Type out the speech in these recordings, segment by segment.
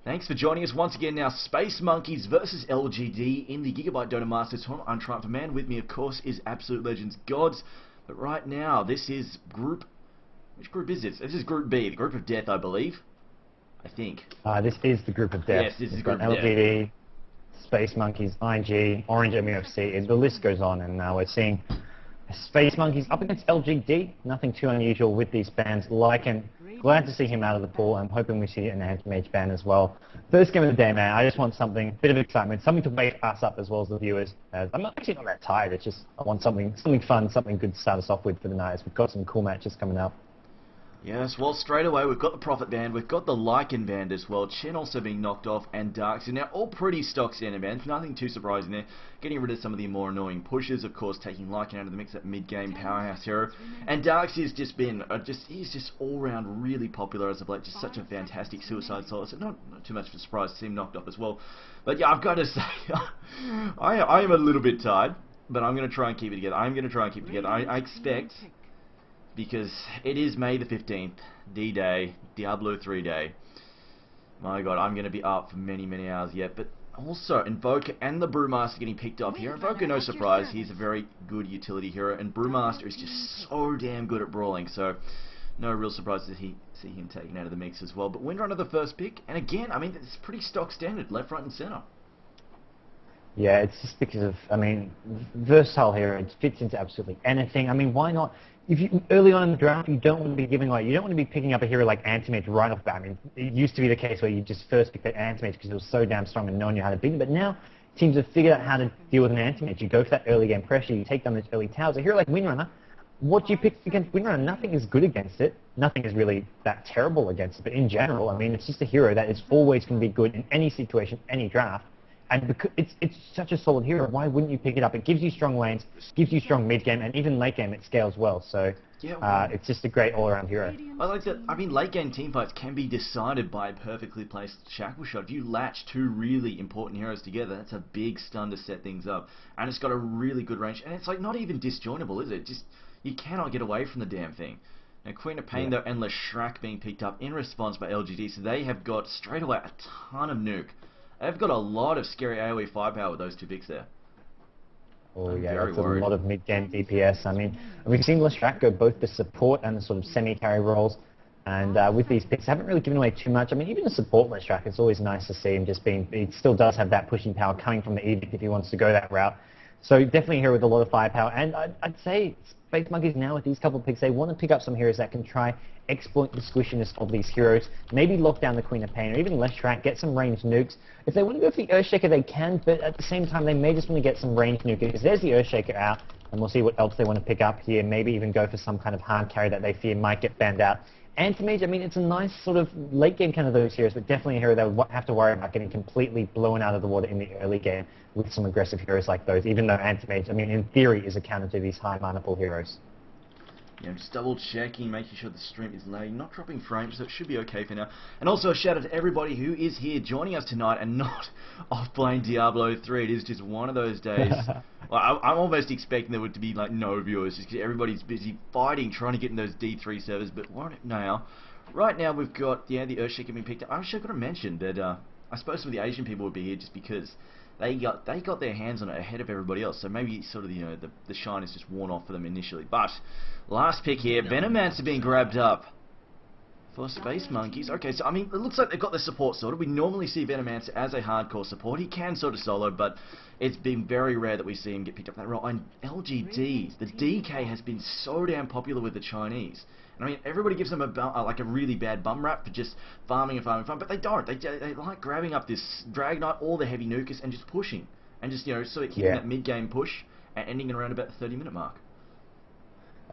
Thanks for joining us once again now. SpaceMonkeys versus LGD in the Gigabyte Donor Masters tournament. I'm Triumph Man. With me, of course, is Absolute Legends Gods. But right now, this is group... Which group is this? This is Group B, the Group of Death, I believe. I think. This is the Group of Death. Yes, this is Group of LGD, SpaceMonkeys, IG, Orange MUFC, the list goes on, and now we're seeing SpaceMonkeys up against LGD. Nothing too unusual with these bands. Glad to see him out of the pool. I'm hoping we see an anti-mage ban as well. First game of the day, man. I just want something, bit of excitement, something to wake us up as well as the viewers. I'm actually not that tired. It's just I want something fun, something good to start us off with for the night. As we've got some cool matches coming up. Yes, well, straight away, we've got the Prophet band, we've got the Lycan band as well, Chen also being knocked off, and Darks. And now all pretty stock standard bands, nothing too surprising there. Getting rid of some of the more annoying pushes, of course, taking Lycan out of the mix, that mid-game powerhouse hero. And Darks has just been, he's just all-round really popular as of late, just such a fantastic suicide solo, so not too much of a surprise to see him knocked off as well. But yeah, I've got to say, I am a little bit tired, but I'm going to try and keep it together. I expect... Because it is May the 15th, D-Day, Diablo 3 Day. My god, I'm going to be up for many, many hours yet. But also, Invoker and the Brewmaster getting picked up here. Invoker, no surprise, he's a very good utility hero. And Brewmaster is just so damn good at brawling. So, no real surprise to see him taken out of the mix as well. But Windrunner the first pick. And again, I mean, it's pretty stock standard, left, right, and center. Yeah, it's just because of, I mean, versatile hero. It fits into absolutely anything. I mean, why not? If you, early on in the draft, you don't want to be picking up a hero like Anti-Mage right off the bat. I mean, it used to be the case where you just first picked that Anti-Mage because it was so damn strong and no one knew how to beat it. But now, teams have figured out how to deal with an Anti-Mage. You go for that early game pressure, you take down those early towers. A hero like Windrunner, what do you pick against Windrunner? Nothing is good against it. Nothing is really that terrible against it. But in general, I mean, it's just a hero that is always going to be good in any situation, any draft. And because it's such a solid hero, why wouldn't you pick it up? It gives you strong lanes, gives you strong mid game, and even late game it scales well. So it's just a great all-around hero. I like that. I mean, late game teamfights can be decided by a perfectly placed shackle shot. If you latch two really important heroes together, that's a big stun to set things up, and it's got a really good range. And it's like not even disjointable, is it? Just you cannot get away from the damn thing. Now, Queen of Pain though, and Leshrac being picked up in response by LGD, so they have got straight away a ton of nuke. They've got a lot of scary AoE firepower with those two picks there. Oh yeah, that's a lot of mid-game DPS. I mean, we've seen Leshrac go both the support and the sort of semi-carry roles. And with these picks, haven't really given away too much. I mean, even the support Leshrac, it's always nice to see him just being... He still does have that pushing power coming from the Evogt if he wants to go that route. So definitely a hero with a lot of firepower. And I'd say SpaceMonkeys now with these couple of picks, they want to pick up some heroes that can try exploit the squishiness of these heroes, maybe lock down the Queen of Pain, or even Leshrac, get some ranged nukes. If they want to go for the Earthshaker, they can, but at the same time, they may just want to get some ranged nuke, because there's the Earthshaker out, and we'll see what else they want to pick up here, maybe even go for some kind of hard carry that they fear might get banned out. Anti-Mage, I mean, it's a nice sort of late game kind of those heroes, but definitely a hero that would have to worry about getting completely blown out of the water in the early game with some aggressive heroes like those, even though Anti-Mage, I mean, in theory, is a counter to these high mana pool heroes. Yeah, I'm just double checking, making sure the stream is lagging, not dropping frames, so it should be okay for now. And also a shout out to everybody who is here joining us tonight and not off playing Diablo 3. It is just one of those days. Well, I'm almost expecting there would be like no viewers, just because everybody's busy fighting, trying to get in those D3 servers. But right now we've got the Earthshaker being picked up. I actually got to mention that I suppose some of the Asian people would be here just because they got their hands on it ahead of everybody else, so maybe sort of the shine is just worn off for them initially. But last pick here, Venomancer being grabbed up for SpaceMonkeys. Okay, so I mean, it looks like they've got the support sorted. We normally see Venomancer as a hardcore support. He can sort of solo, but it's been very rare that we see him get picked up that role. And LGDs, the DK has been so damn popular with the Chinese. I mean, everybody gives them like a really bad bum rap for just farming, but they don't. They like grabbing up this Drag Knight, all the heavy nukers, and just pushing. And just, sort of hitting that mid-game push and ending around about the 30-minute mark.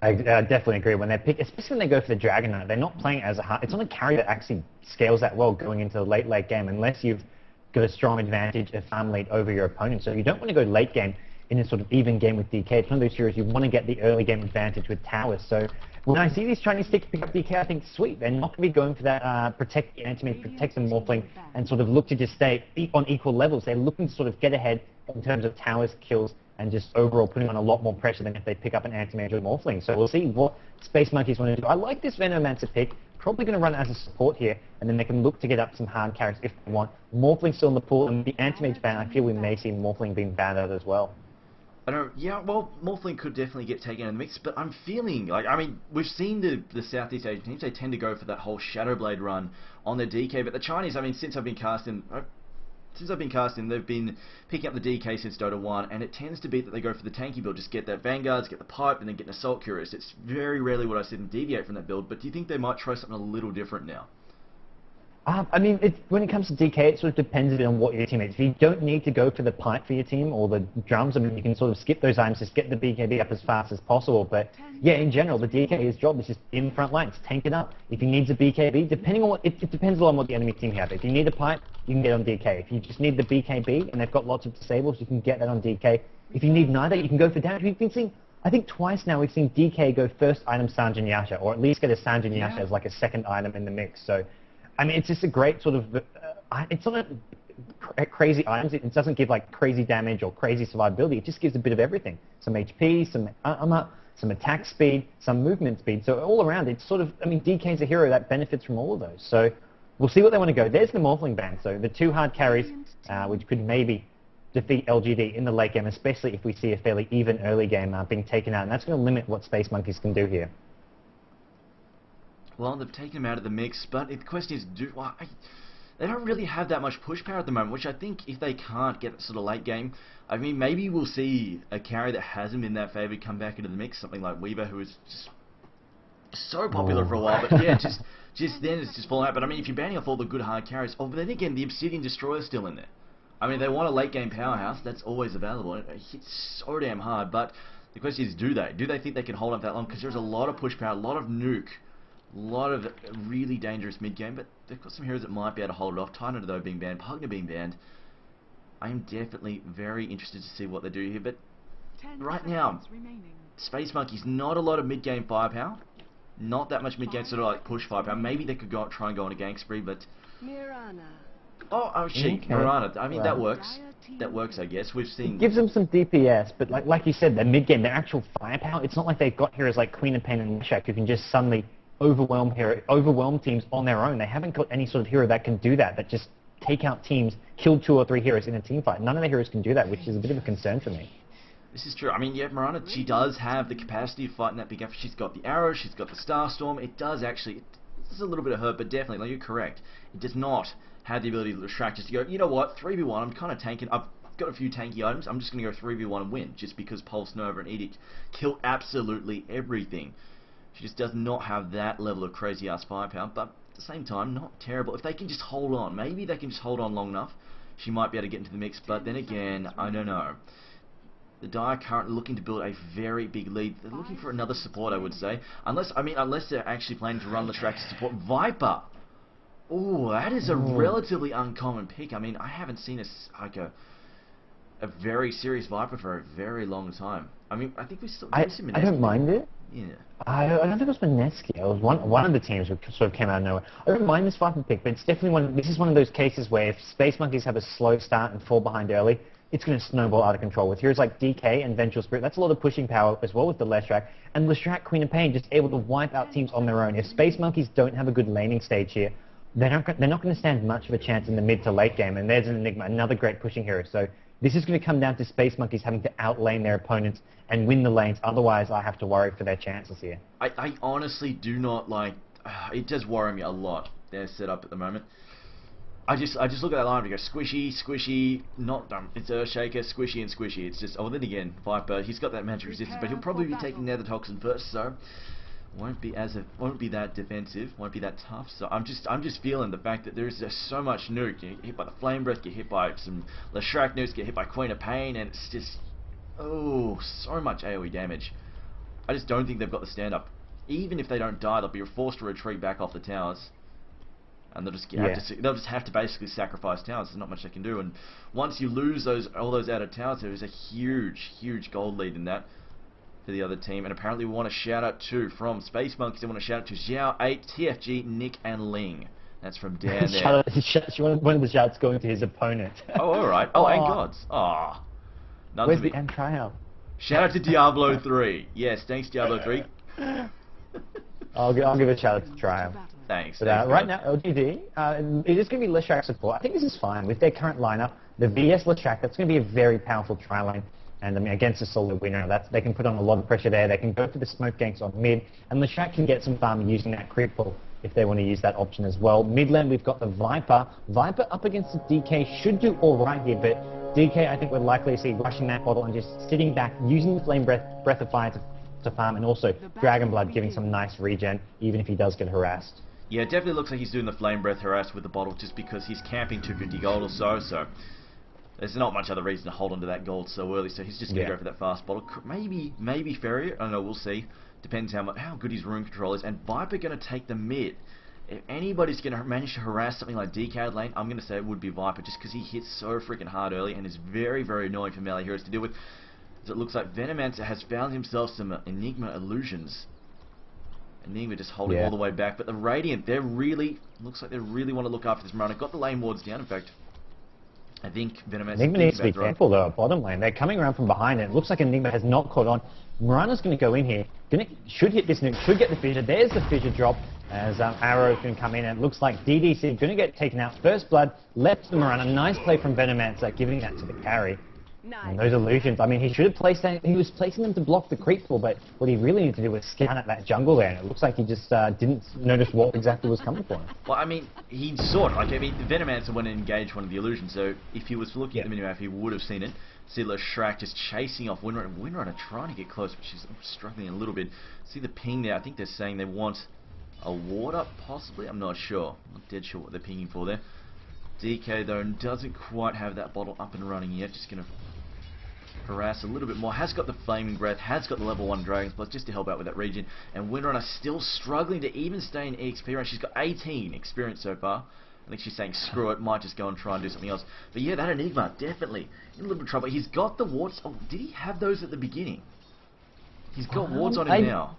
I definitely agree. When they pick, especially when they go for the Dragon Knight, they're not playing as a hard... It's not a carry that actually scales that well going into the late game, unless you've got a strong advantage, a farm lead over your opponent. So you don't want to go late game in a sort of even game with DK. It's one of those heroes you want to get the early game advantage with towers. So when I see these Chinese sticks pick up DK, I think, sweet, they're not going to be going for that protect the Anti-Mage, protect the Morphling, and sort of look to just stay on equal levels. They're looking to sort of get ahead in terms of towers, kills, and just overall putting on a lot more pressure than if they pick up an Anti-Mage or Morphling. So we'll see what SpaceMonkeys want to do. I like this Venomancer pick. probably going to run it as a support here, and then they can look to get up some hard carries if they want. Morphling still in the pool, and the anti-mage ban, I feel we may see Morphling being banned out as well. I don't. Yeah, well, Morphling could definitely get taken out of the mix, but I'm feeling like, I mean, we've seen the Southeast Asian teams, they tend to go for that whole Shadow Blade run on their DK, but the Chinese, I mean, since I've been casting, they've been picking up the DK since Dota 1, and it tends to be that they go for the tanky build, just get that Vanguards, get the pipe, and then get an Assault Curious. It's very rarely what I see them deviate from that build, but do you think they might try something a little different now? I mean, when it comes to DK, it sort of depends a bit on what your team is. If you don't need to go for the pipe for your team or the drums, I mean, you can sort of skip those items, just get the BKB up as fast as possible. But yeah, in general, the DK's job is just in front lines, tank it up. If he needs a BKB, depending on what, it depends a lot on what the enemy team have. If you need a pipe, you can get on DK. If you just need the BKB and they've got lots of disables, you can get that on DK. If you need neither, you can go for damage. We've been seeing, I think twice now, we've seen DK go first item Sanjin Yasha, or at least get a Sanjin Yasha as like a second item in the mix. So, I mean, it's just a great sort of, it's not a crazy items. It doesn't give like crazy damage or crazy survivability. It just gives a bit of everything. Some HP, some armor, some attack speed, some movement speed. So all around, it's sort of, I mean, DK's a hero that benefits from all of those. So we'll see what they want to go. There's the Morphling ban. So the two hard carries, which could maybe defeat LGD in the late game, especially if we see a fairly even early game being taken out. And that's going to limit what SpaceMonkeys can do here. Well, they've taken him out of the mix, but the question is, they don't really have that much push power at the moment, which I think if they can't get that sort of late game, I mean, maybe we'll see a carry that hasn't been that favoured come back into the mix, something like Weaver, who is just so popular for a while, but yeah, just then it's just falling out. But I mean, if you're banning off all the good hard carries, oh, but then again, the Obsidian Destroyer's still in there. I mean, they want a late game powerhouse, that's always available, and it hits so damn hard, but the question is, do they? Do they think they can hold up that long? Because there's a lot of push power, a lot of nuke, a lot of really dangerous mid-game, but they've got some heroes that might be able to hold it off. Titan, though, being banned, Pugna being banned. I am definitely very interested to see what they do here, but right now, SpaceMonkeys, not a lot of mid-game firepower. Not that much mid-game sort of like push firepower. Maybe they could go try and go on a gank spree, but... Oh, shit, okay. Mirana. I mean, that works. That works, I guess. We've seen... It gives them some DPS, but like you said, their mid-game, their actual firepower, it's not like they've got heroes like Queen of Pain and Meshach who can just suddenly overwhelm teams on their own. They haven't got any sort of hero that can do that, that just take out teams, kill 2 or 3 heroes in a team fight. None of the heroes can do that, which is a bit of a concern for me. This is true. I mean, yeah, Mirana, she does have the capacity to fight in that big gap. She's got the arrow, she's got the Starstorm. It does actually, it's a little bit of hurt, but definitely, like, you're correct. It does not have the ability to distract, just to go, you know what, 3v1, I'm kind of tanking, I've got a few tanky items, I'm just going to go 3v1 and win, just because Pulse Nova and Edict kill absolutely everything. She just does not have that level of crazy-ass firepower, but at the same time, not terrible. If they can just hold on, maybe they can just hold on long enough, she might be able to get into the mix, but then again, I don't know. The Dire are currently looking to build a very big lead. They're looking for another support, I would say. Unless they're actually planning to run the track to support Viper. Oh, that is a relatively uncommon pick. I mean, I haven't seen a very serious Viper for a very long time. I mean, I think we still... I don't mind it. Yeah. I don't think it was Mineski. It was one of the teams who sort of came out of nowhere. I don't mind this Viper pick, but it's definitely this is one of those cases where if SpaceMonkeys have a slow start and fall behind early, it's going to snowball out of control. With heroes like DK and Vengeful Spirit, that's a lot of pushing power as well with the Leshrac. And Leshrac, Queen of Pain, just able to wipe out teams on their own. If SpaceMonkeys don't have a good laning stage here, they're not going to stand much of a chance in the mid to late game. And there's an Enigma, another great pushing hero. So this is going to come down to SpaceMonkeys having to outlane their opponents and win the lanes. Otherwise, I have to worry for their chances here. I honestly do not like... it does worry me a lot, their setup at the moment. I just look at that line and go squishy, squishy, not dumb. It's Earthshaker, squishy and squishy. It's just, oh, then again, Viper, he's got that magic resistance, but he'll probably be taking Nether Toxin first, so won't be that defensive, won't be that tough. So I'm just feeling the fact that there is just so much nuke. You get hit by the Flame Breath, get hit by some Leshrac nukes, get hit by Queen of Pain, and it's just, oh, so much AoE damage. I just don't think they've got the stand up. Even if they don't die, they'll be forced to retreat back off the towers. And they'll just have to basically sacrifice towers. There's not much they can do. And once you lose all those outer towers, there is a huge gold lead in that for the other team. And apparently we want a shout out to, from SpaceMonkeys, they want a shout out to Xiao8, TFG, Nick, and Ling. That's from Dan there. One of the shouts going to his opponent. Oh, alright. Oh, and Gods. Oh. Where's the end trial? Shout out to Diablo 3. Yes, thanks Diablo 3. I'll give a shout out to Triumph. Thanks. But right now, LGD, it is going to be Leshrac support. I think this is fine. With their current lineup, the VS Leshrac, that's going to be a very powerful tri lane. And I mean, against a solo winner, they can put on a lot of pressure there. They can go for the smoke ganks on mid, and Leshrac can get some farm using that creep pull if they want to use that option as well. Mid lane, we've got the Viper. Viper up against the DK should do all right here, but DK, I think we're likely to see rushing that bottle and just sitting back, using the Flame Breath of Fire to farm, and also Dragon Blood giving some nice regen, even if he does get harassed. Yeah, it definitely looks like he's doing the Flame Breath harass with the bottle just because he's camping 250 gold or so there's not much other reason to hold onto that gold so early, so he's just going to go for that fast bottle. Maybe Ferrier, I don't know, we'll see. Depends how good his room control is. And Viper going to take the mid. If anybody's going to manage to harass something like DK lane, I'm going to say it would be Viper, just because he hits so freaking hard early and is very, very annoying for melee heroes to deal with. As it looks like Venomancer has found himself some Enigma illusions. Enigma just holding all the way back, but the Radiant, looks like they really want to look after this Marana. Got the lane wards down, in fact. I think Enigma needs to be careful though, bottom lane. They're coming around from behind it. It looks like Enigma has not caught on. Marana's going to go in here. Should hit this nuke, should get the fissure. There's the fissure drop as Arrow can come in, and it looks like DDC going to get taken out. First blood left to Marana. Nice play from Venomancer, giving that to the carry. And those illusions, I mean, he should have placed that. He was placing them to block the creep pull, but what he really needed to do was scan at that jungle there, and it looks like he just didn't notice what exactly was coming for him. Well, I mean, he saw it. Like, I mean, the Venomancer went and engaged one of the illusions, so if he was looking at the minimap, he would have seen it. See Leshrac just chasing off Windrunner. Windrunner trying to get close, but she's struggling a little bit. See the ping there. I think they're saying they want a ward up, possibly. I'm not sure. I'm not dead sure what they're pinging for there. DK, though, doesn't quite have that bottle up and running yet. Just going to harass a little bit more. Has got the Flaming Breath, has got the level 1 Dragon's Plus just to help out with that region. And Windrunner still struggling to even stay in EXP range. She's got 18 experience so far. I think she's saying screw it, might just go and try and do something else. But yeah, that Enigma, definitely in a little bit of trouble. He's got the wards. Oh, did he have those at the beginning? He's got wards on him now.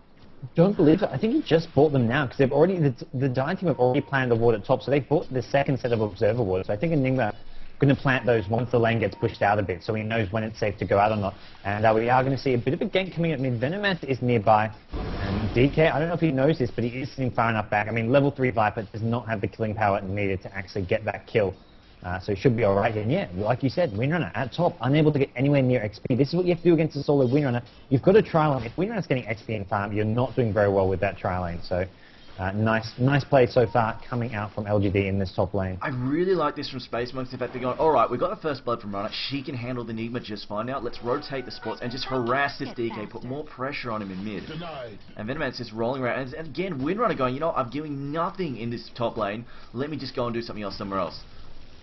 Don't believe it. I think he just bought them now because they've already, the Dying team have already planned the ward at top, so they've bought the second set of Observer wards. So I think Enigma going to plant those once the lane gets pushed out a bit, so he knows when it's safe to go out or not. And we are going to see a bit of a gank coming at mid. Venomancer is nearby, and DK, I don't know if he knows this, but he is sitting far enough back. I mean, level 3 Viper does not have the killing power needed to actually get that kill. So he should be alright here. And yeah, like you said, Windrunner at top, unable to get anywhere near XP. This is what you have to do against a solo Windrunner. You've got to tri lane. If Windrunner's getting XP in farm, you're not doing very well with that tri lane. So nice play so far coming out from LGD in this top lane. I really like this from SpaceMonkeys. In fact, they're going, alright, we've got the first blood from Runner. She can handle the Enigma just fine now. Let's rotate the spots and just harass this DK, put more pressure on him in mid. And Venomancer's just rolling around. And again, Windrunner going, you know, I'm doing nothing in this top lane. Let me just go and do something else somewhere else.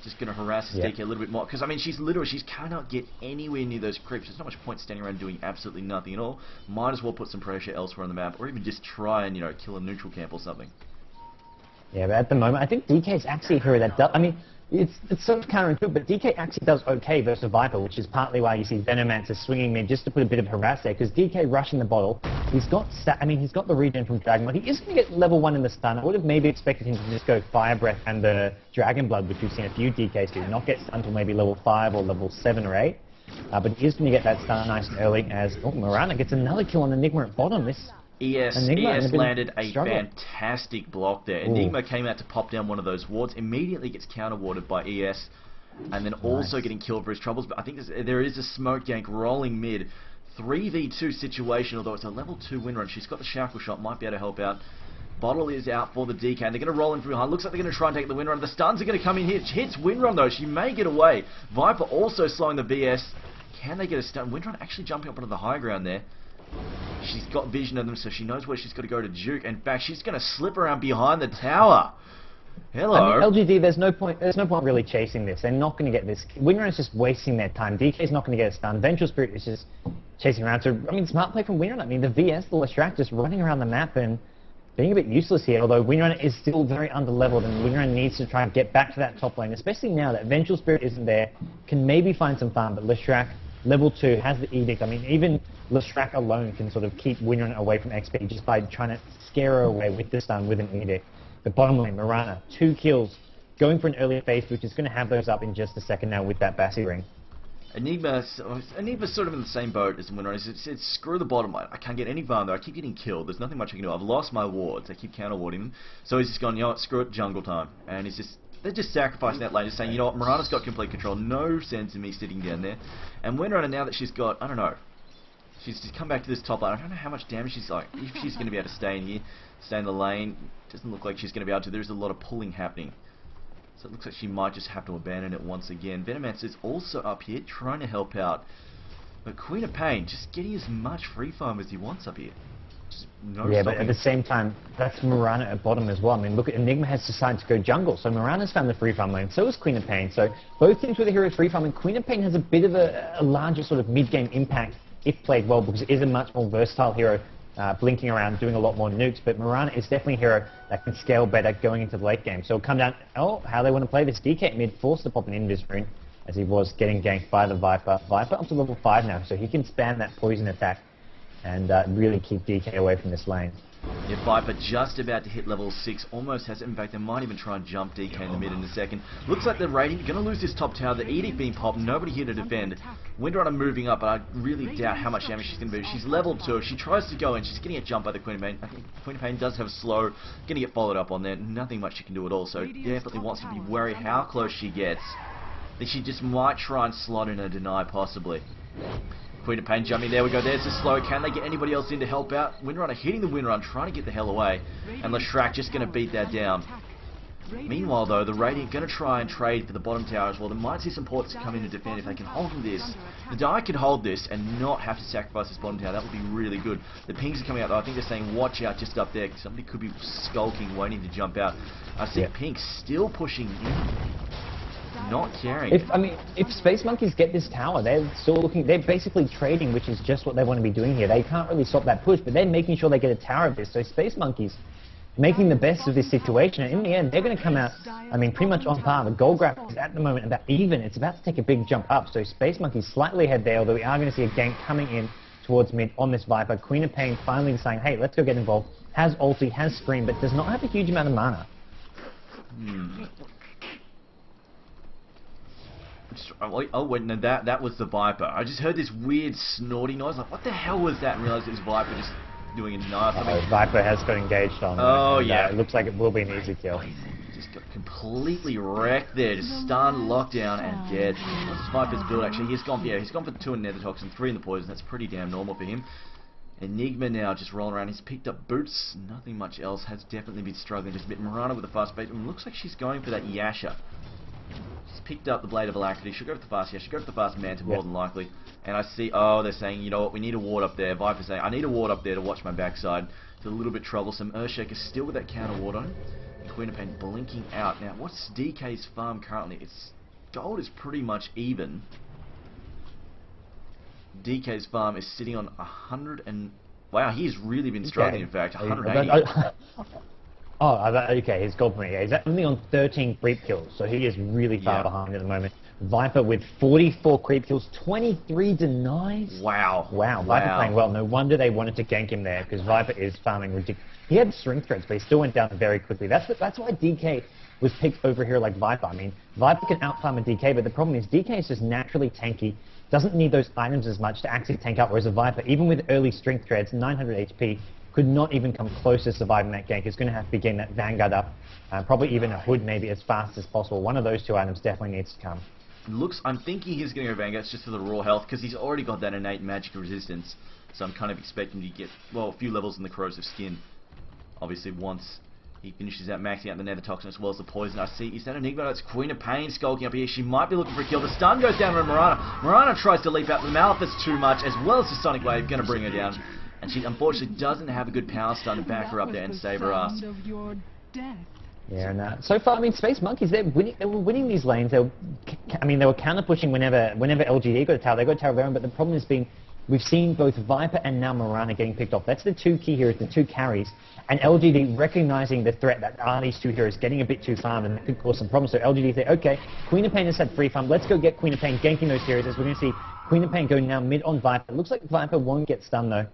Just going to harass this DK a little bit more. Because, I mean, she cannot get anywhere near those creeps. There's not much point standing around doing absolutely nothing at all. Might as well put some pressure elsewhere on the map. Or even just try and, you know, kill a neutral camp or something. Yeah, but at the moment, I think DK's actually a hero that does... I mean, it's sort of counterintuitive, but DK actually does okay versus Viper, which is partly why you see Venomancer swinging mid just to put a bit of harass there, because DK rushing the bottle, he's got the regen from Dragon Blood. He is going to get level 1 in the stun. I would have maybe expected him to just go Fire Breath and the Dragon Blood, which we've seen a few DKs do, not get stunned until maybe level 5 or level 7 or 8. But he is going to get that stun nice and early as Marana gets another kill on Enigma at bottom. This ES landed a fantastic block there. Enigma came out to pop down one of those wards, immediately gets counter-warded by ES, and then also getting killed for his troubles. But I think there is a smoke gank rolling mid. 3v2 situation, although it's a level 2 win run. She's got the shackle shot, might be able to help out. Bottle is out for the DK, and they're going to roll in from behind. Looks like they're going to try and take the win run. The stuns are going to come in here. Hits Windrun though. She may get away. Viper also slowing the VS. Can they get a stun? Windrun actually jumping up onto the high ground there. She's got vision of them, so she knows where she's got to go to juke. In fact, she's going to slip around behind the tower. Hello. I mean, LGD, there's no point really chasing this. They're not going to get this. Windrun is just wasting their time. DK's not going to get a stun. Vengeful Spirit is just chasing around. So, I mean, smart play from Windrun. I mean, the VS, the Leshrac, just running around the map and being a bit useless here, although Windrun is still very underleveled, and Windrun needs to try and get back to that top lane, especially now that Vengeful Spirit isn't there. Can maybe find some farm, but Leshrac, level 2, has the Edict. I mean, even Leshrac alone can sort of keep Windrun away from XP just by trying to scare her away with the stun with an Edict. But bottom lane, Marana, 2 kills, going for an early phase, which is going to have those up in just a second now with that Bassi ring. Enigma's sort of in the same boat as the Windrunner. He said, screw the bottom line. I can't get any farm though. I keep getting killed. There's nothing much I can do. I've lost my wards. I keep counter-warding them. So he's just gone, you know what, screw it, jungle time. And they're just sacrificing that lane, just saying, you know what, Mirana's got complete control. No sense in me sitting down there. And Windrunner, now that she's got, I don't know, she's just come back to this top lane. I don't know how much damage she's like. If she's going to be able to stay in here, stay in the lane, doesn't look like she's going to be able to. There's a lot of pulling happening. So it looks like she might just have to abandon it once again. Venomancer is also up here trying to help out. But Queen of Pain just getting as much free farm as he wants up here. Just no yeah, stopping. But at the same time, that's Mirana at bottom as well. I mean, look, Enigma has decided to go jungle. So Mirana's found the free farm lane. So is Queen of Pain. So both teams with the hero free farm. And Queen of Pain has a bit of a larger sort of mid-game impact if played well, because it is a much more versatile hero. Blinking around, doing a lot more nukes, but Mirana is definitely a hero that can scale better going into the late game. So it'll come down, how they want to play this. DK mid forced to pop an invis rune as he was getting ganked by the Viper. Viper up to level 5 now, so he can spam that poison attack and really keep DK away from this lane. Yeah, Viper just about to hit level 6, almost has it. In fact, they might even try and jump DK in the mid in a second. Looks like they're raiding, going to lose this top tower. The edict being popped, nobody here to defend. Windrunner moving up, but I really doubt how much damage she's going to do. She's level 2, she tries to go in, she's getting a jump by the Queen of Pain. I think Queen of Pain does have slow, going to get followed up on there. Nothing much she can do at all, so definitely wants to be wary how close she gets. I think she just might try and slot in a deny, possibly. Queen of Pain jumping, there we go, there's the slow. Can they get anybody else in to help out? Windrunner hitting the Windrun, trying to get the hell away. And Leshrac just going to beat that down. Meanwhile though, the Radiant going to try and trade for the bottom tower as well. They might see some ports come in to defend if they can hold this. The Dire could hold this and not have to sacrifice this bottom tower. That would be really good. The pings are coming out though. I think they're saying watch out just up there. Somebody could be skulking, waiting to jump out. I see Pink still pushing in. Not caring. If SpaceMonkeys get this tower, they're still looking, they're basically trading, which is just what they want to be doing here. They can't really stop that push, but they're making sure they get a tower of this. So SpaceMonkeys making the best of this situation, and in the end, they're going to come out, pretty much on par. The goal graph is at the moment about even. It's about to take a big jump up, so SpaceMonkeys slightly ahead there, although we are going to see a gank coming in towards mid on this Viper. Queen of Pain finally deciding, hey, let's go get involved. Has ulti, has scream, but does not have a huge amount of mana. Oh wait, no, that was the Viper. I just heard this weird snorting noise. Like, what the hell was that? And realized it was Viper just doing a knife. Viper has got engaged on. Oh yeah. It looks like it will be an easy kill. Just got completely wrecked there. Just stunned, locked down, and dead. What's Viper's build actually? He's gone for the 2 in Nether Toxin, 3 in the poison. That's pretty damn normal for him. Enigma now just rolling around. He's picked up boots. Nothing much else. Has definitely been struggling just a bit. Mirana with a fast bait. And looks like she's going for that Yasha. She's picked up the Blade of Alacrity. She'll go for the fast Yasha. She'll go for the fast Manta more than likely. And I see, they're saying, you know what, we need a ward up there. Viper's saying, I need a ward up there to watch my backside. It's a little bit troublesome. Earthshaker still with that counter ward on. Queen of Pain blinking out. Now, what's DK's farm currently? Its gold is pretty much even. DK's farm is sitting on 100 and... Wow, he's really been struggling, in fact. 180. Okay, his gold point. Yeah, he's only on 13 creep kills, so he is really far behind at the moment. Viper with 44 creep kills, 23 denies. Wow. Viper playing well. No wonder they wanted to gank him there, because Viper is farming ridiculous. He had strength threads, but he still went down very quickly. That's why DK was picked over here like Viper. Viper can out-farm a DK, but the problem is DK is just naturally tanky, doesn't need those items as much to actually tank up, whereas a Viper, even with early strength threads, 900 HP, could not even come close to surviving that gank. He's going to have to be getting that Vanguard up, probably even a Hood maybe as fast as possible. One of those 2 items definitely needs to come. I'm thinking he's going to go Vanguard just for the raw health, because he's already got that innate magic resistance, so I'm kind of expecting to get, well, a few levels in the Corrosive Skin. Obviously, once he finishes out maxing out the Nether Toxin as well as the poison. I see, is that Enigma? That's Queen of Pain skulking up here. She might be looking for a kill. The stun goes down on Mirana. Mirana tries to leap out. The Malefic's too much, as well as the Sonic Wave, going to bring her down. And she unfortunately doesn't have a good power stun to back her up there and save her ass. Yeah, and so far, SpaceMonkeys, they were winning these lanes. They were counter pushing whenever LGD got a tower. They got a tower of their own, but the problem has been we've seen both Viper and now Mirana getting picked off. That's the 2 key heroes, the 2 carries, and LGD recognizing the threat that are these 2 heroes getting a bit too farmed, and that could cause some problems. So LGD say, okay, Queen of Pain has had free farm. Let's go get Queen of Pain ganking those heroes, as we're going to see Queen of Pain going now mid on Viper. It looks like Viper won't get stunned though.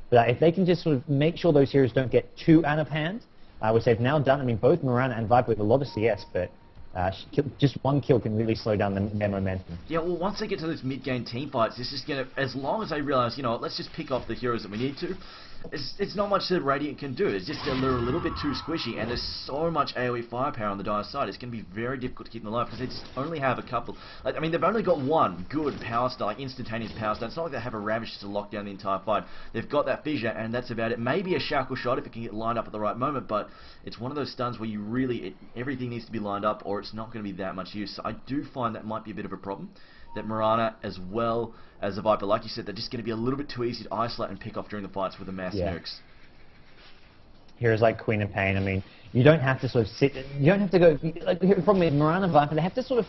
But if they can just sort of make sure those heroes don't get too out of hand, I would say it's now done. Both Mirana and Viper with a lot of CS, but Just one kill can really slow down their momentum. Yeah, well, once they get to those mid-game team fights, this is going to, as long as they realize, you know, let's just pick off the heroes that we need to, it's not much that Radiant can do. It's just they're a little bit too squishy, and there's so much AoE firepower on the Dire side. It's going to be very difficult to keep them alive, because they just only have a couple. Like, I mean, they've only got one good power star, like instantaneous power star. It's not like they have a Ravage to lock down the entire fight. They've got that fissure, and that's about it. Maybe a shackle shot if it can get lined up at the right moment, but it's one of those stuns where you really, everything needs to be lined up, or it's not going to be that much use. So I do find that might be a bit of a problem. That Mirana, as well as the Viper, like you said, they're just going to be a little bit too easy to isolate and pick off during the fights with the mass nukes. Heroes like Queen of Pain, I mean, you don't have to sort of sit, you don't have to go, like the problem with Mirana Viper, they have to sort of,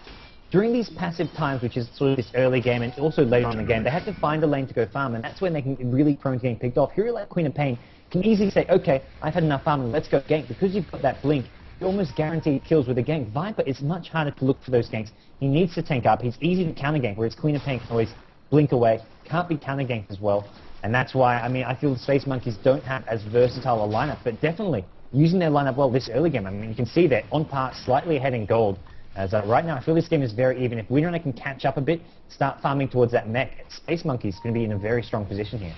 during these passive times, which is sort of this early game and also later on in the game, they have to find a lane to go farm, and that's when they can be really prone to getting picked off. Hero like Queen of Pain can easily say, okay, I've had enough farming, let's go gank. Because you've got that blink, you're almost guaranteed kills with a gank. Viper is much harder to look for those ganks. He needs to tank up, he's easy to counter gank, whereas Queen of Pain can always blink away, can't be counter ganked as well. And that's why, I mean, I feel the SpaceMonkeys don't have as versatile a lineup, but definitely using their lineup well this early game. I mean, you can see they're on par, slightly ahead in gold. As right now, I feel this game is very even. If Winrunner can catch up a bit, start farming towards that mech, SpaceMonkeys is going to be in a very strong position here.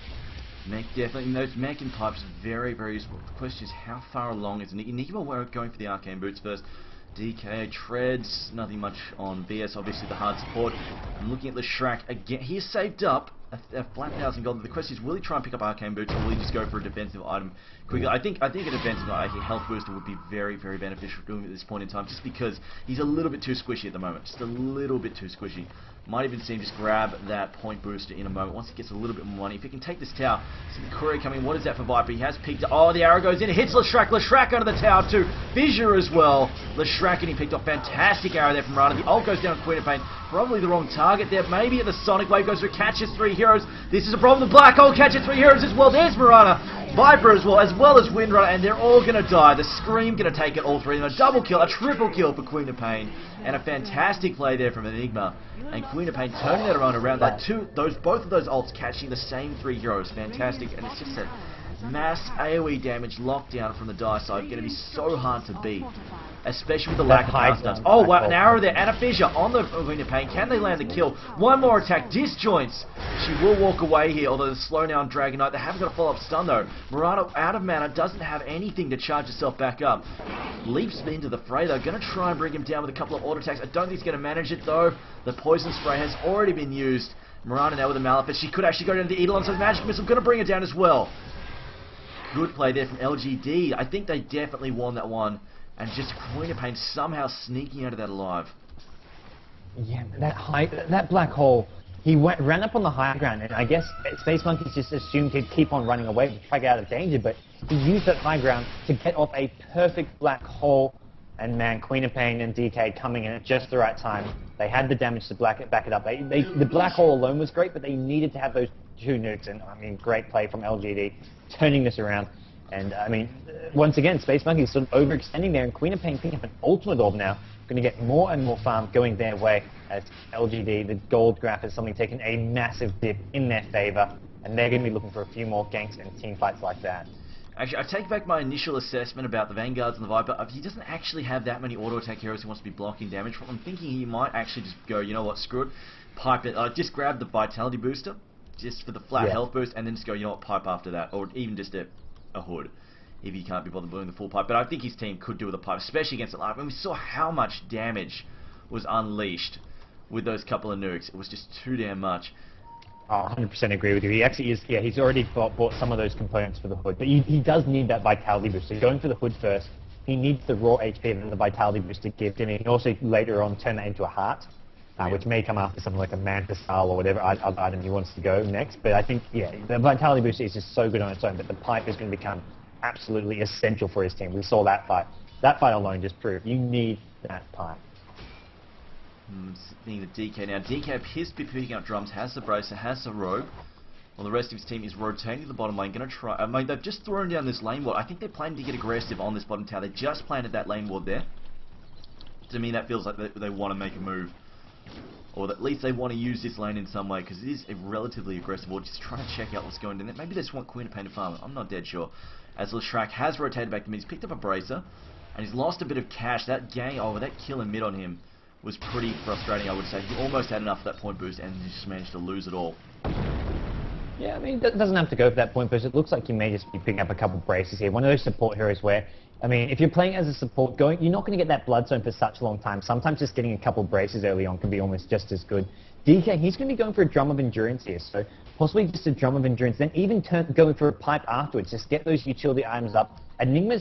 Mech, definitely. Those mech and pipes very, very useful. The question is, how far along is Nikima going for the arcane boots first? DK, treads, nothing much on BS, obviously the hard support. I'm looking at the Shrek again. He is saved up a flat 1,000 gold. The question is, will he try and pick up arcane boots, or will he just go for a defensive item quickly? I think a defensive item, a health booster would be very, very beneficial to him at this point in time, just because he's a little bit too squishy at the moment. Just a little bit too squishy. Might even see him just grab that point booster in a moment once he gets a little bit more money. If he can take this tower, see the courier coming. What is that for Viper? He has picked. Oh, the arrow goes in. It hits Leshrac. Leshrac under the tower too. Fissure as well. Leshrac getting picked off. Fantastic arrow there from Rana. The ult goes down Queen of Pain. Probably the wrong target there. Maybe at the Sonic Wave goes through. Catches 3 heroes. This is a problem. The Black Hole catches 3 heroes as well. There's Mirana. Viper as well as Windrunner, and they're all going to die. The Scream going to take it, all 3 of them. A double kill, a triple kill for Queen of Pain, and a fantastic play there from Enigma. And Queen of Pain turning that around like both of those ults catching the same 3 heroes. Fantastic, and it's just a mass AoE damage lockdown from the Dire side. Going to be so hard to beat, especially with the lack of power stunts. Oh wow, an arrow there and a fissure on the Queen of Pain. Can they land the kill? One more attack, disjoints. She will walk away here, although the slow down Dragon Knight. They haven't got a follow-up stun though. Murata out of mana, doesn't have anything to charge herself back up. Leaps into the fray though, going to try and bring him down with a couple of auto attacks. I don't think he's going to manage it though. The poison spray has already been used. Murata now with a Malefice. She could actually go down to the Eidolon, so the magic missile going to bring her down as well. Good play there from LGD. I think they definitely won that one. And just Queen of Pain somehow sneaking out of that alive. Yeah, that black hole, he ran up on the high ground, and I guess SpaceMonkeys just assumed he'd keep on running away to try to get out of danger, but he used that high ground to get off a perfect black hole, and man, Queen of Pain and DK coming in at just the right time. They had the damage to back it up. The black hole alone was great, but they needed to have those 2 nukes, and I mean, great play from LGD, turning this around. And I mean, once again, SpaceMonkeys sort of overextending there, and Queen of Pain picking up an ultimate orb now, going to get more and more farm going their way as LGD, the gold graph is something taking a massive dip in their favor, and they're going to be looking for a few more ganks and team fights like that. Actually, I take back my initial assessment about the Vanguards and the Viper. He doesn't actually have that many auto attack heroes he wants to be blocking damage from. I'm thinking he might actually just go, you know what, screw it, pipe it, just grab the Vitality booster, just for the flat health boost, and then just go, you know what, pipe after that, or even just a hood, if he can't be bothered doing the full pipe. But I think his team could do with a pipe, especially against it live. And we saw how much damage was unleashed with those couple of nukes. It was just too damn much. Oh, 100% agree with you. He actually is, yeah, he's already bought some of those components for the hood. But he does need that Vitality boost. So going for the hood first, he needs the raw HP and the Vitality boost to give him. He can also later on turn that into a heart, which may come after something like a Manta style or whatever other item he wants to go next. But I think, yeah, the Vitality boost is just so good on its own, but the pipe is going to become absolutely essential for his team. We saw that fight. That fight alone just proved you need that pipe. Seeing the DK now. DK appears to be picking up drums, has the bracer, has the robe. While the rest of his team is rotating to the bottom lane. Going to try. I mean, they've just thrown down this lane ward. I think they're planning to get aggressive on this bottom tower. They just planted that lane ward there. To me, that feels like they want to make a move. Or at least they want to use this lane in some way, because it is a relatively aggressive ward. Just trying to check out what's going on there. Maybe they just want Queen of Pain to farm it. I'm not dead sure. As Leshrac has rotated back to me, he's picked up a bracer. And he's lost a bit of cash. That that kill in mid on him was pretty frustrating, I would say. He almost had enough of that point boost and just managed to lose it all. Yeah, I mean, it doesn't have to go for that point boost. It looks like you may just be picking up a couple braces here. One of those support heroes where, I mean, if you're playing as a support, you're not going to get that blood zone for such a long time. Sometimes just getting a couple braces early on can be almost just as good. DK, he's going to be going for a drum of endurance here, so possibly just a drum of endurance, then even going for a pipe afterwards. Just get those utility items up. Enigma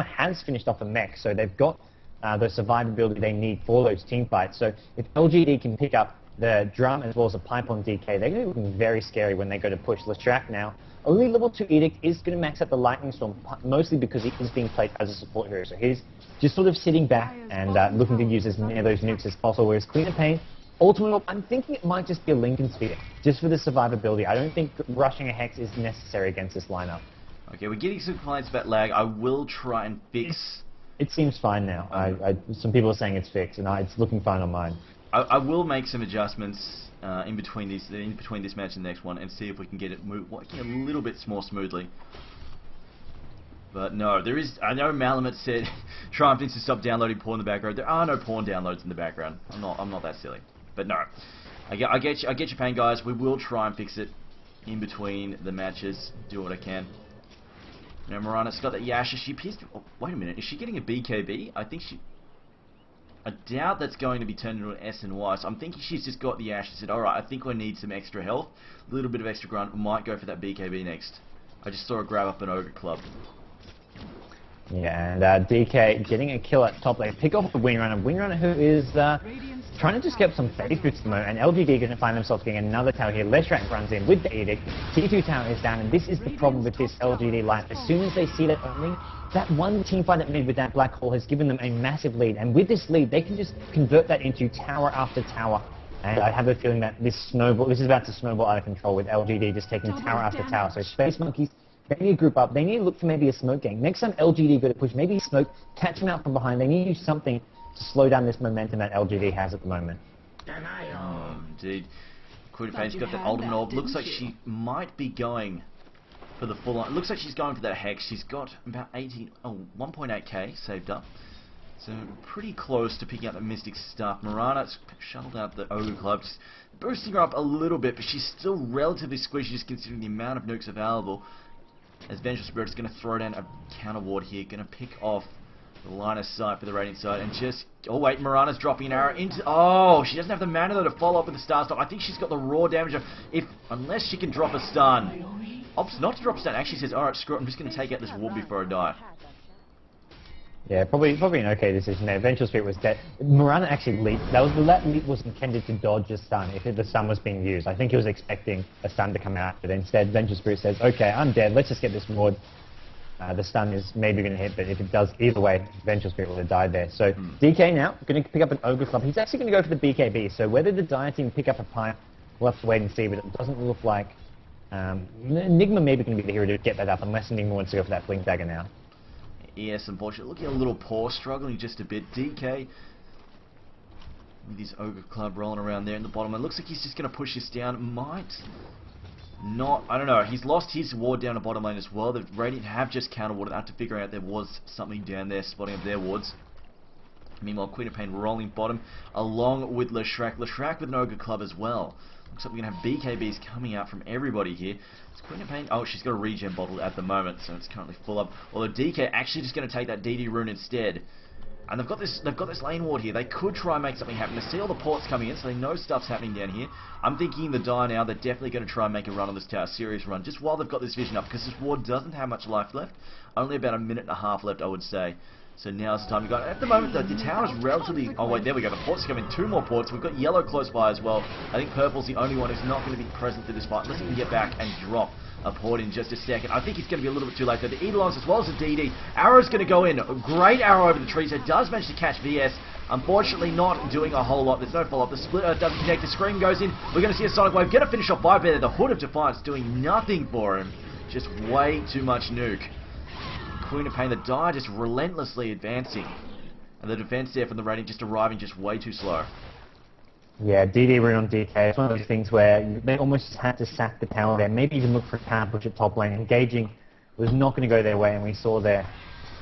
has finished off a mech, so they've got the survivability they need for those team fights. So if LGD can pick up the drum as well as a pipe on DK, they're going to be looking very scary when they go to push Leshrac now. Only level 2 Edict is going to max out the Lightning Storm, mostly because he is being played as a support hero. So he's just sort of sitting back and looking to use as many of those nukes as possible, whereas Queen of Pain, ultimately, I'm thinking it might just be a Lincoln Sphere, just for the survivability. I don't think rushing a Hex is necessary against this lineup. Okay, we're getting some complaints about lag. I will try and fix... It seems fine now. Some people are saying it's fixed, and it's looking fine on mine. I will make some adjustments in between this match and the next one, and see if we can get it working a little bit more smoothly. But no, there is. I know Malamet said Triumph needs to stop downloading porn in the background. There are no porn downloads in the background. I'm not that silly. But no, I get your pain, guys. We will try and fix it in between the matches. Do what I can. Now Mirana's got that Yasha. She appears to... Oh, wait a minute. Is she getting a BKB? I doubt that's going to be turned into an S and Y. So I'm thinking she's just got the Yasha. Said, all right, I think we need some extra health, a little bit of extra grunt. We might go for that BKB next. I just saw her grab up an Ogre Club. Yeah, and DK getting a kill at top lane. Pick off the Windrunner. Windrunner who is trying to just get some phase boots at the moment, and LGD going to find themselves getting another tower here. Leshrac runs in with the Edict. T2 tower is down, and this is the problem with this LGD lineup. As soon as they see that opening, that one team fight that made with that black hole has given them a massive lead, and with this lead, they can just convert that into tower after tower. And I have a feeling that this is about to snowball out of control with LGD just taking tower after tower. So SpaceMonkeys, they need to group up. They need to look for maybe a smoke gang. Next time LGD go to push, maybe smoke, catch them out from behind. They need to do something to slow down this momentum that LGD has at the moment. Oh, indeed. Queen of Pain's got that ultimate orb. Looks like she might be going for the full on. Looks like she's going for that Hex. She's got about 1.8k saved up. So pretty close to picking up the Mystic stuff. Mirana's shuttled out the Ogre Club, just boosting her up a little bit, but she's still relatively squishy just considering the amount of nukes available. As Vengeful Spirit is going to throw down a counter ward here, going to pick off the line of sight for the Radiant side, and just... Oh wait, Mirana's dropping an arrow into... Oh, she doesn't have the mana though to follow up with the Star Stop. I think she's got the raw damage of... Unless she can drop a stun. Opts not to drop a stun, actually says, alright, screw it, I'm just going to take out this ward before I die. Yeah, probably an okay decision there. Vengeful Spirit was dead. Mirana actually leaped. That leap was intended to dodge a stun if the stun was being used. I think he was expecting a stun to come out, but instead Vengeful Spirit says, okay, I'm dead, let's just get this ward. The stun is maybe going to hit, but if it does, either way, Vengeful Spirit would have died there. So DK now, going to pick up an Ogre Club. He's actually going to go for the BKB, so whether the Dire team pick up a pipe, we'll have to wait and see, but it doesn't look like... Enigma maybe going to be the hero to get that up, unless Enigma wants to go for that Blink Dagger now. Yes, unfortunately, looking a little poor, struggling just a bit. DK with his Ogre Club rolling around there in the bottom. It looks like he's just going to push this down. Might not, I don't know. He's lost his ward down the bottom lane as well. The Radiant have just counter-warded. I have to figure out there was something down there spotting up their wards. Meanwhile, Queen of Pain rolling bottom along with Leshrac. Leshrac with an Ogre Club as well. Looks like we're going to have BKBs coming out from everybody here. It's Queen of Pain. Oh, she's got a regen bottle at the moment, so it's currently full up. Although DK actually just going to take that DD rune instead. And they've got this lane ward here. They could try and make something happen. They see all the ports coming in, so they know stuff's happening down here. I'm thinking the Dire now, they're definitely going to try and make a run on this tower, serious run, just while they've got this vision up, because this ward doesn't have much life left. Only about a minute and a half left, I would say. So now's the time you got. At the moment, though, the tower is relatively... Oh, wait, there we go. The ports are coming. 2 more ports. We've got yellow close by as well. I think purple's the only one who's not going to be present for this fight, unless he can get back and drop a port in just a second. I think it's going to be a little bit too late, though. The Eidolons as well as the DD. Arrow's going to go in. A great arrow over the trees. It does manage to catch VS. Unfortunately, not doing a whole lot. There's no follow-up. The splitter doesn't connect. The scream goes in. We're going to see a Sonic Wave. Going to finish off by there. The Hood of Defiance doing nothing for him. Just way too much nuke. Queen of Pain, the Dire just relentlessly advancing. And the defense there from the Radiant just arriving just way too slow. Yeah, DD rune on DK. It's one of those things where they almost had to sack the tower there. Maybe even look for a counter push at top lane. Engaging was not going to go their way, and we saw there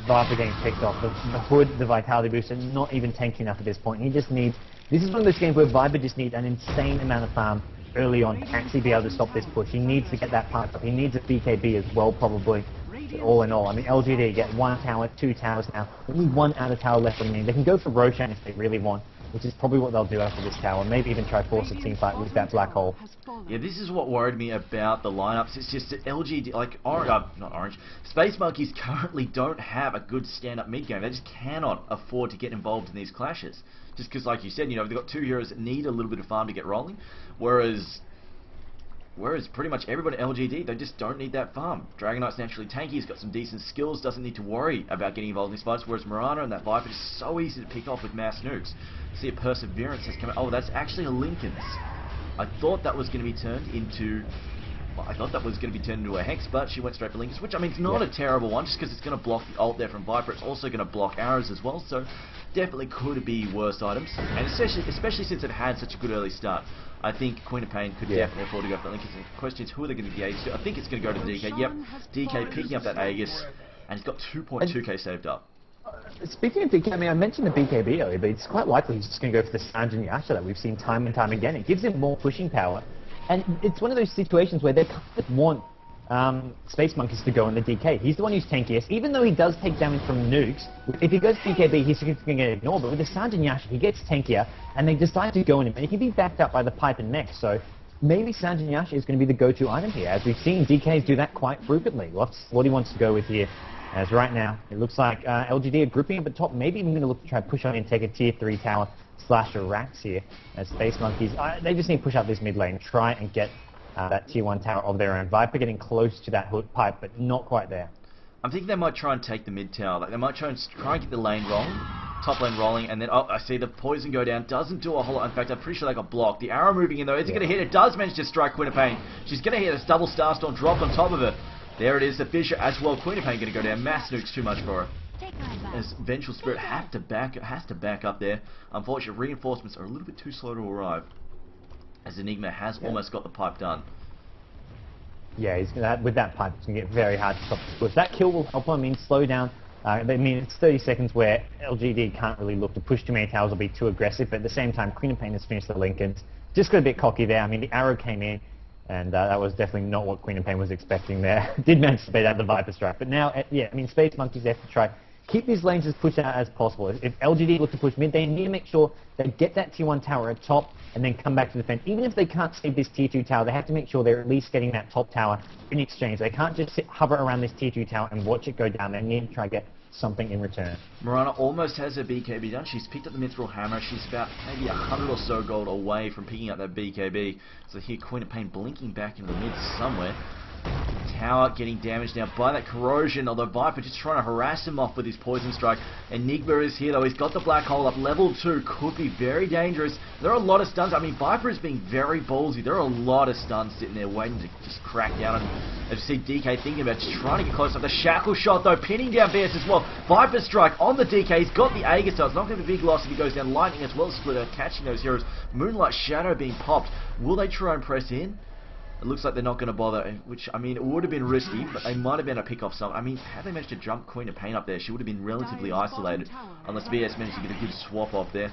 Viper getting picked off. The Hood, the Vitality booster, not even tanky enough at this point. He just needs... This is one of those games where Viper just needs an insane amount of farm early on to actually be able to stop this push. He needs to get that part up. He needs a BKB as well, probably. All in all, I mean, LGD get 1 tower, 2 towers now. Only 1 outer tower left remaining. They can go for Roshan if they really want, which is probably what they'll do after this tower. Maybe even try force a team fight with that black hole. Yeah, this is what worried me about the lineups. It's just that LGD, like, not Orange, SpaceMonkeys currently don't have a good stand-up mid-game. They just cannot afford to get involved in these clashes. Just because, like you said, you know, they've got 2 heroes that need a little bit of farm to get rolling, whereas pretty much everybody at LGD, they just don't need that farm. Dragon Knight's naturally tanky, he's got some decent skills, doesn't need to worry about getting involved in these fights, whereas Mirana and that Viper is so easy to pick off with mass nukes. See, a Perseverance has come out. Oh, that's actually a Lincoln's. I thought that was going to be turned into... Well, I thought that was going to be turned into a Hex, but she went straight for Lincoln's, which, I mean, it's not a terrible one, just because it's going to block the ult there from Viper. It's also going to block arrows as well, so definitely could be worse items. And especially since it had such a good early start. I think Queen of Pain could definitely afford to go for Lincoln. The question is, who are they going to get to? I think it's going to go to DK. Yep, DK picking up that Aegis, and he's got 2.2k saved up. Speaking of DK, I mean, I mentioned the BKB earlier, but it's quite likely he's just going to go for the Sanjin Yasha that we've seen time and time again. It gives him more pushing power. And it's one of those situations where they kind of want SpaceMonkeys to go on the DK. He's the one who's tankiest, even though he does take damage from nukes. If he goes BKB, he's going to get ignored, but with the Sanjin Yasha, he gets tankier, and they decide to go on him, and he can be backed up by the Pipe and Mech, so maybe Sanjin Yasha is going to be the go-to item here, as we've seen DKs do that quite frequently. We'll have to see what he wants to go with here, as right now, it looks like LGD are grouping up at top, maybe even going to look to try to push on and take a tier 3 tower / a Rax here, as SpaceMonkeys, they just need to push out this mid lane, try and get that tier 1 tower of their own. Viper getting close to that hood pipe, but not quite there. I'm thinking they might try and take the mid tower. Like, they might try and get the lane rolling, top lane rolling, and then, oh, I see the poison go down. Doesn't do a whole lot. In fact, I'm pretty sure they got blocked. The arrow moving in, though. Is it going to hit? It does manage to strike Queen of Pain. She's going to hit a double Starstorm drop on top of it. There it is, the Fissure as well. Queen of Pain going to go down. Mass nukes too much for her. As Vengeful Spirit has to back up there. Unfortunately, reinforcements are a little bit too slow to arrive, as Enigma has almost got the pipe done. Yeah, he's gonna, with that pipe, it's going to get very hard to stop the push. That kill will help him. I mean, slow down. I mean, it's 30 seconds where LGD can't really look to push too many towers or be too aggressive, but at the same time, Queen of Pain has finished the Lincolns. Just got a bit cocky there. I mean, the arrow came in, and that was definitely not what Queen of Pain was expecting there. Did manage to bait out the Viper Strike, but now, yeah, I mean, SpaceMonkeys have to try keep these lanes as pushed out as possible. If LGD look to push mid, they need to make sure they get that tier 1 tower at top and then come back to defend. Even if they can't save this tier 2 tower, they have to make sure they're at least getting that top tower in exchange. They can't just hover around this tier 2 tower and watch it go down. They need to try to get something in return. Mirana almost has her BKB done. She's picked up the Mithril Hammer. She's about maybe 100 or so gold away from picking up that BKB. So here, Queen of Pain blinking back into the mid somewhere. Tower getting damaged now by that corrosion, although Viper just trying to harass him off with his poison strike. Enigma is here though, he's got the black hole up, level 2, could be very dangerous. There are a lot of stuns. I mean, Viper is being very ballsy. There are a lot of stuns sitting there waiting to just crack down, and as you see DK thinking about just trying to get close up. The shackle shot though, pinning down BS as well. Viper strike on the DK, he's got the Aegis, so it's not going to be a big loss if he goes down. Lightning as well, Splitter catching those heroes. Moonlight Shadow being popped. Will they try and press in? It looks like they're not going to bother, which, I mean, it would have been risky, but they might have been able to pick off some. I mean, had they managed to jump Queen of Pain up there, she would have been relatively isolated, unless BS managed to get a good swap off there.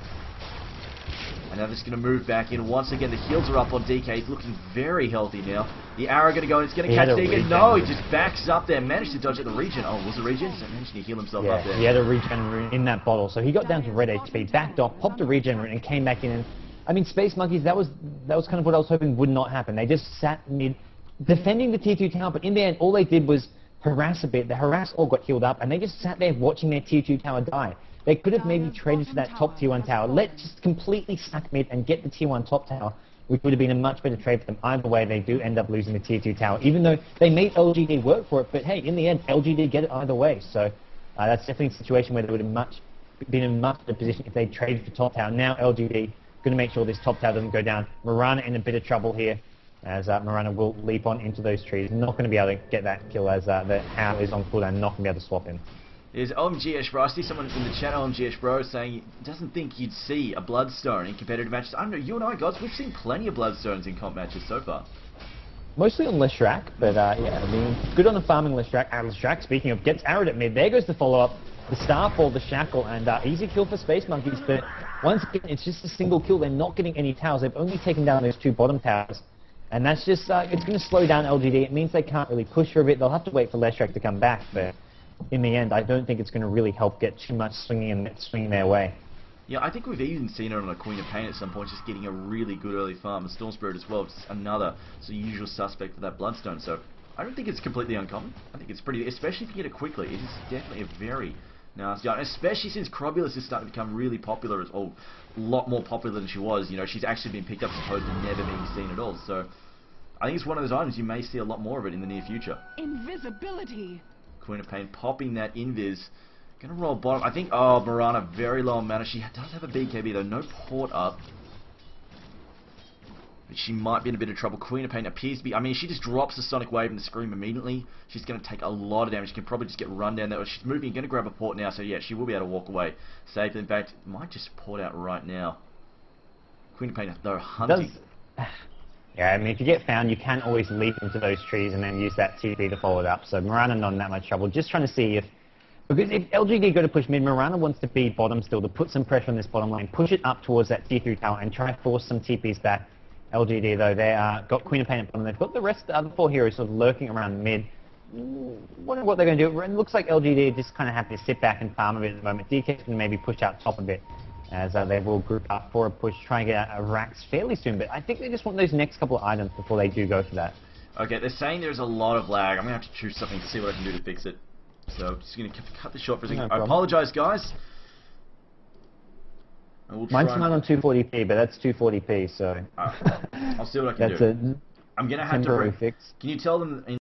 And now they're just going to move back in. Once again, the heals are up on DK. He's looking very healthy now. The arrow going to go, and it's going to catch DK. No, he just backs up there, managed to dodge at the regen. Oh, was it regen? So managed to heal himself up there. He had a regen rune in that bottle, so he got down to red HP, backed off, popped a regen rune, and came back in. And I mean, SpaceMonkeys, that was kind of what I was hoping would not happen. They just sat mid, defending the tier 2 tower, but in the end, all they did was harass a bit. The harass all got healed up, and they just sat there watching their tier 2 tower die. They could have maybe traded for that top tier 1 tower. Let's just completely sack mid and get the tier 1 top tower, which would have been a much better trade for them. Either way, they do end up losing the tier 2 tower, even though they made LGD work for it. But hey, in the end, LGD get it either way. So that's definitely a situation where they would have been in a much better position if they traded for top tower. Now LGD going to make sure this top tower doesn't go down. Mirana in a bit of trouble here, as Mirana will leap on into those trees. Not going to be able to get that kill, as the arrow is on cooldown, not going to be able to swap in. Is OMG Bro. I see someone in the chat, OMG Bro, saying he doesn't think you'd see a Bloodstone in competitive matches. I don't know, you and I, guys, we've seen plenty of Bloodstones in comp matches so far. Mostly on Leshrac, but yeah, I mean, good on the farming Leshrac. And Leshrac, speaking of, gets arrowed at mid. There goes the follow-up, the Starfall, the Shackle, and easy kill for SpaceMonkeys, but once again, it's just a single kill. They're not getting any towers. They've only taken down those 2 bottom towers, and that's just, it's going to slow down LGD. It means they can't really push for a bit. They'll have to wait for Leshrac to come back, but in the end, I don't think it's going to really help get too much swinging their way. Yeah, I think we've even seen it on a Queen of Pain at some point, just getting a really good early farm. And Storm Spirit as well, just another usual suspect for that Bloodstone. So I don't think it's completely uncommon. I think it's pretty, especially if you get it quickly. It is definitely a very nasty item, especially since Crobulus is starting to become really popular, a lot more popular than she was. You know, she's actually been picked up as opposed to never being seen at all. So I think it's one of those items you may see a lot more of it in the near future. Invisibility. Queen of Pain popping that invis. Gonna roll bottom. I think, oh, Mirana, very low on mana. She does have a BKB though, no port up. But she might be in a bit of trouble. Queen of Pain appears to be, I mean, she just drops the Sonic Wave and the Scream immediately. She's gonna take a lot of damage. She can probably just get run down there. She's moving, gonna grab a port now, so yeah, she will be able to walk away safe. In fact, might just port out right now. Queen of Pain, though, hunting. Yeah, I mean, if you get found, you can always leap into those trees and then use that TP to follow it up. So Mirana not in that much trouble. Just trying to see if, because if LGD go to push mid, Mirana wants to be bottom still, to put some pressure on this bottom lane, push it up towards that T3 tower and try to force some TPs back. LGD, though, they got Queen of Pain at bottom. They've got the rest of the other 4 heroes sort of lurking around mid. Wondering what they're going to do. It looks like LGD are just kind of happy to sit back and farm a bit at the moment. DK's going to maybe push out top a bit, as they will group up for a push, try and get a Rax fairly soon. But I think they just want those next couple of items before they do go for that. Okay, they're saying there's a lot of lag. I'm going to have to choose something to see what I can do to fix it. So, just going to cut this short for a second. I apologize, guys. Mine's not on 240p, but that's 240p, so... I'll see what I can do. That's a I'm going to have temporary fix. Can you tell them...